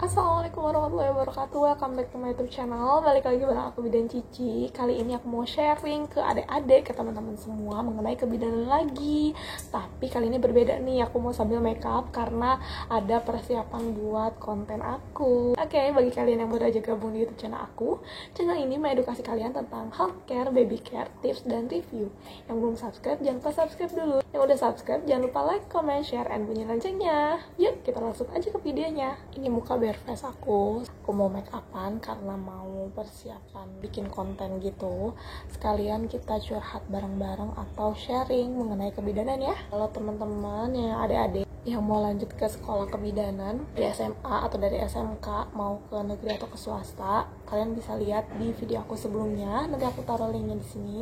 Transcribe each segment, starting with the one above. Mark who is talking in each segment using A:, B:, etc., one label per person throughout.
A: Assalamualaikum warahmatullahi wabarakatuh. Welcome back to my YouTube channel. Balik lagi bareng aku Bidan Cici. Kali ini aku mau sharing ke adik-adik, ke teman-teman semua mengenai kebidanan lagi. Tapi kali ini berbeda nih. Aku mau sambil makeup karena ada persiapan buat konten aku. Oke, bagi kalian yang baru aja gabung di YouTube channel aku, channel ini mengedukasi kalian tentang healthcare, baby care, tips dan review. Yang belum subscribe jangan lupa subscribe dulu. Yang udah subscribe jangan lupa like, comment, share, and bunyi loncengnya. Yuk kita langsung aja ke videonya. Ini muka bare face aku mau make upan karena mau persiapan bikin konten gitu. Sekalian kita curhat bareng-bareng atau sharing mengenai kebidanan ya. Kalau teman-teman yang adik-adik yang mau lanjut ke sekolah kebidanan di SMA atau dari SMK mau ke negeri atau ke swasta, kalian bisa lihat di video aku sebelumnya. Nanti aku taruh linknya di sini.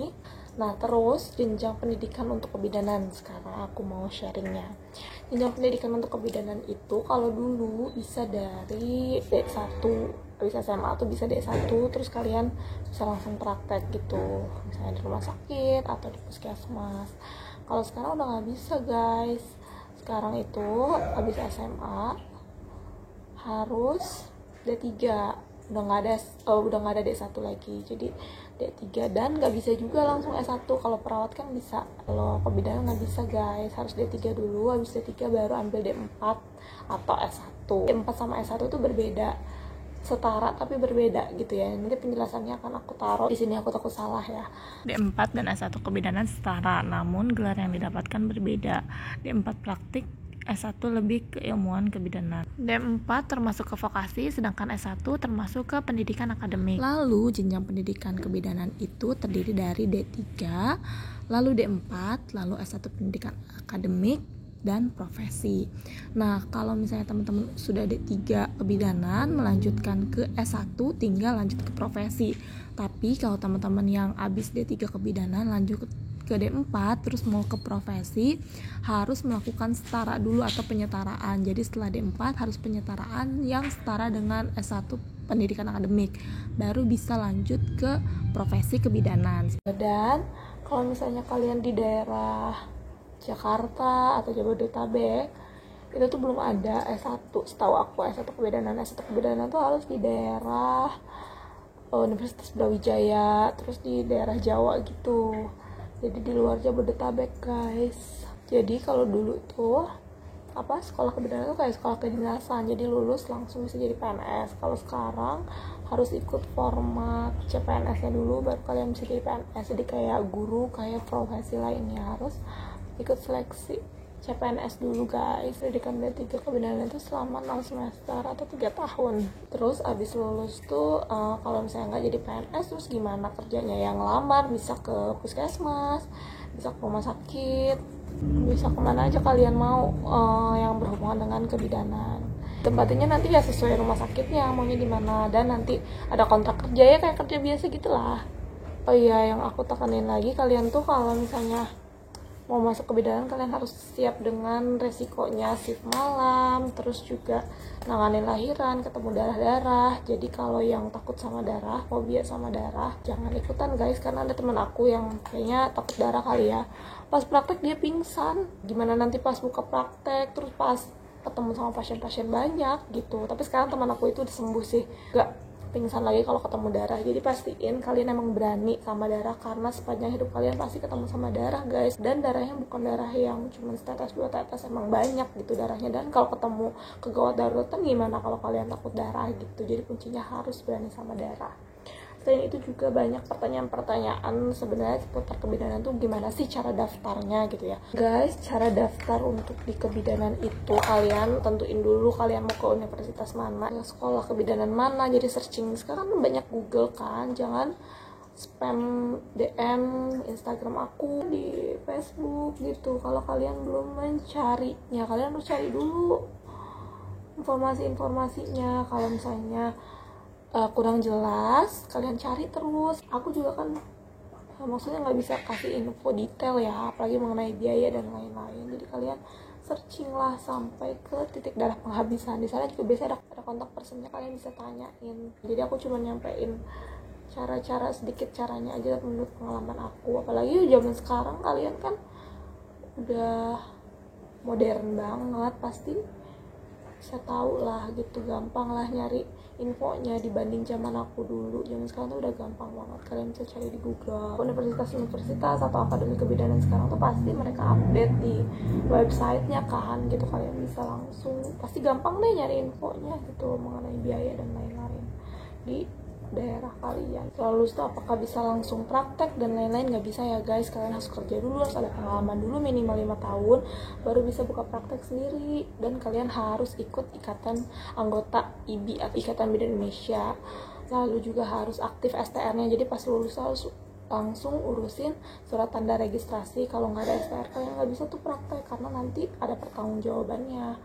A: Nah, terus jenjang pendidikan untuk kebidanan. Sekarang aku mau sharingnya. Jenjang pendidikan untuk kebidanan itu kalau dulu bisa dari D1, habis SMA tuh bisa D1, terus kalian bisa langsung praktek gitu. Misalnya di rumah sakit atau di puskesmas. Kalau sekarang udah nggak bisa, guys. Sekarang itu habis SMA harus D3. Udah nggak ada D1 lagi, jadi D3, dan nggak bisa juga langsung S1. Kalau perawat kan bisa, kalau kebidanan nggak bisa, guys. Harus D3 dulu, habis D3 baru ambil D4 atau S1. D4 sama S1 itu berbeda, setara tapi berbeda gitu ya. Nanti penjelasannya akan aku taruh di sini, aku takut salah ya.
B: D4 dan S1 kebidanan setara, namun gelar yang didapatkan berbeda. D4 praktik, S1 lebih ke ilmuwan kebidanan. D4 termasuk ke vokasi, sedangkan S1 termasuk ke pendidikan akademik. Lalu jenjang pendidikan kebidanan itu terdiri dari D3, lalu D4, lalu S1 pendidikan akademik, dan profesi. Nah, kalau misalnya teman-teman sudah D3 kebidanan, melanjutkan ke S1, tinggal lanjut ke profesi. Tapi kalau teman-teman yang habis D3 kebidanan lanjut ke D4 terus mau ke profesi, harus melakukan setara dulu atau penyetaraan. Jadi setelah D4 harus penyetaraan yang setara dengan S1 pendidikan akademik, baru bisa lanjut ke profesi kebidanan.
A: Dan kalau misalnya kalian di daerah Jakarta atau Jabodetabek, itu tuh belum ada S1. Setahu aku S1 kebidanan tuh harus di daerah Universitas Brawijaya, terus di daerah Jawa gitu. Jadi di luar Jabodetabek, guys. Jadi kalau dulu tuh sekolah kebidanan tuh kayak sekolah kedinasan, jadi lulus langsung bisa jadi PNS. Kalau sekarang harus ikut format CPNS-nya dulu baru kalian bisa jadi PNS. Jadi kayak guru, kayak profesi lainnya harus ikut seleksi CPNS dulu, guys. Pendidikan D3 kebidanan itu selama 6 semester atau 3 tahun. Terus abis lulus tuh kalau misalnya nggak jadi PNS, terus gimana kerjanya? Yang lamar bisa ke puskesmas, bisa ke rumah sakit, bisa kemana aja kalian mau yang berhubungan dengan kebidanan. Tempatnya nanti ya sesuai rumah sakitnya maunya di mana, dan nanti ada kontrak kerja ya kayak kerja biasa gitulah. Oh iya, yang aku tekanin lagi, kalian tuh kalau misalnya mau masuk kebidanan kalian harus siap dengan resikonya shift malam, terus juga nanganin lahiran, ketemu darah-darah. Jadi kalau yang takut sama darah, fobia sama darah, jangan ikutan, guys. Karena ada teman aku yang kayaknya takut darah kali ya, pas praktek dia pingsan. Gimana nanti pas buka praktek, terus pas ketemu sama pasien-pasien banyak gitu. Tapi sekarang teman aku itu udah sembuh sih, gak pingsan lagi kalau ketemu darah. Jadi pastiin kalian emang berani sama darah, karena sepanjang hidup kalian pasti ketemu sama darah, guys. Dan darahnya bukan darah yang cuma setetes 2 tetes, emang banyak gitu darahnya. Dan kalau ketemu kegawat daruratan gimana kalau kalian takut darah gitu. Jadi kuncinya harus berani sama darah. Selain itu juga banyak pertanyaan-pertanyaan sebenarnya seputar kebidanan tuh gimana sih cara daftarnya gitu ya, guys. Cara daftar untuk di kebidanan itu kalian tentuin dulu kalian mau ke universitas mana, sekolah kebidanan mana. Jadi searching, sekarang banyak Google kan, jangan spam DM Instagram aku di Facebook gitu. Kalau kalian belum mencarinya, kalian harus cari dulu informasi-informasinya. Kalau misalnya kurang jelas, kalian cari terus. Aku juga kan maksudnya nggak bisa kasih info detail ya, apalagi mengenai biaya dan lain-lain. Jadi kalian searching lah sampai ke titik darah penghabisan. Di sana juga biasanya ada kontak personnya, kalian bisa tanyain. Jadi aku cuma nyampein cara-cara, sedikit caranya aja menurut pengalaman aku. Apalagi zaman sekarang kalian kan udah modern banget, pasti bisa tahu lah gitu, gampang lah nyari infonya dibanding zaman aku dulu. Zaman sekarang tuh udah gampang banget, kalian bisa cari di Google. Universitas atau akademi kebidanan sekarang tuh pasti mereka update di websitenya kan gitu, kalian bisa langsung, pasti gampang deh nyari infonya gitu mengenai biaya dan lain-lain di daerah kalian. Setelah lulus tuh apakah bisa langsung praktek dan lain-lain? Nggak bisa ya guys, kalian harus kerja dulu, harus ada pengalaman dulu minimal 5 tahun baru bisa buka praktek sendiri. Dan kalian harus ikut ikatan anggota IBI atau Ikatan Bidan Indonesia, lalu juga harus aktif STR-nya. Jadi pas lulus harus langsung urusin surat tanda registrasi. Kalau nggak ada STR kalian nggak bisa tuh praktek, karena nanti ada pertanggungjawabannya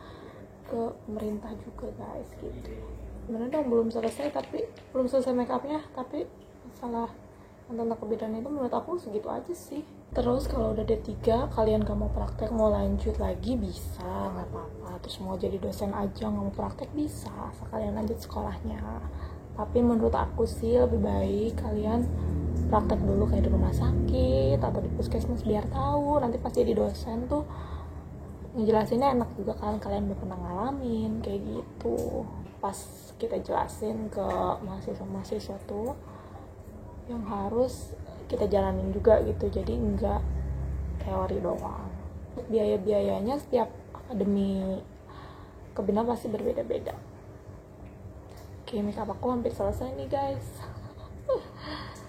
A: ke pemerintah juga guys gitu. Bener dong, belum selesai make upnya, tapi masalah tentang kebidanan itu menurut aku segitu aja sih. Terus kalau udah D3 kalian gak mau praktek, mau lanjut lagi bisa, nggak apa-apa. Terus mau jadi dosen aja nggak mau praktek bisa, asal kalian lanjut sekolahnya. Tapi menurut aku sih lebih baik kalian praktek dulu kayak di rumah sakit atau di puskesmas, biar tahu nanti pas jadi dosen tuh ngejelasinnya enak juga kan, kalian udah pernah ngalamin kayak gitu. Pas kita jelasin ke mahasiswa tuh yang harus kita jalanin juga gitu, jadi enggak teori doang. Biaya-biayanya setiap akademi kebidanan pasti berbeda-beda. Oke, make up aku hampir selesai nih guys.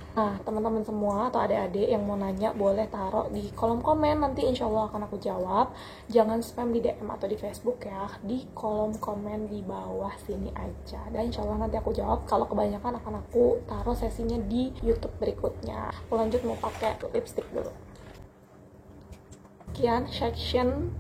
A: Nah, teman-teman semua atau adik-adik yang mau nanya boleh taruh di kolom komen, nanti insya Allah akan aku jawab. Jangan spam di DM atau di Facebook ya, di kolom komen di bawah sini aja. Dan insya Allah nanti aku jawab. Kalau kebanyakan akan aku taruh sesinya di YouTube berikutnya. Aku lanjut mau pakai lipstick dulu. Sekian section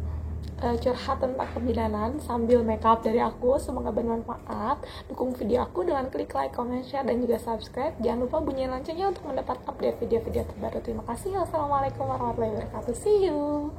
A: curhat tentang kebidanan sambil makeup dari aku, semoga bermanfaat. Dukung video aku dengan klik like, comment, share, dan juga subscribe. Jangan lupa bunyiin loncengnya untuk mendapat update video-video terbaru. Terima kasih. Wassalamualaikum warahmatullahi wabarakatuh. See you.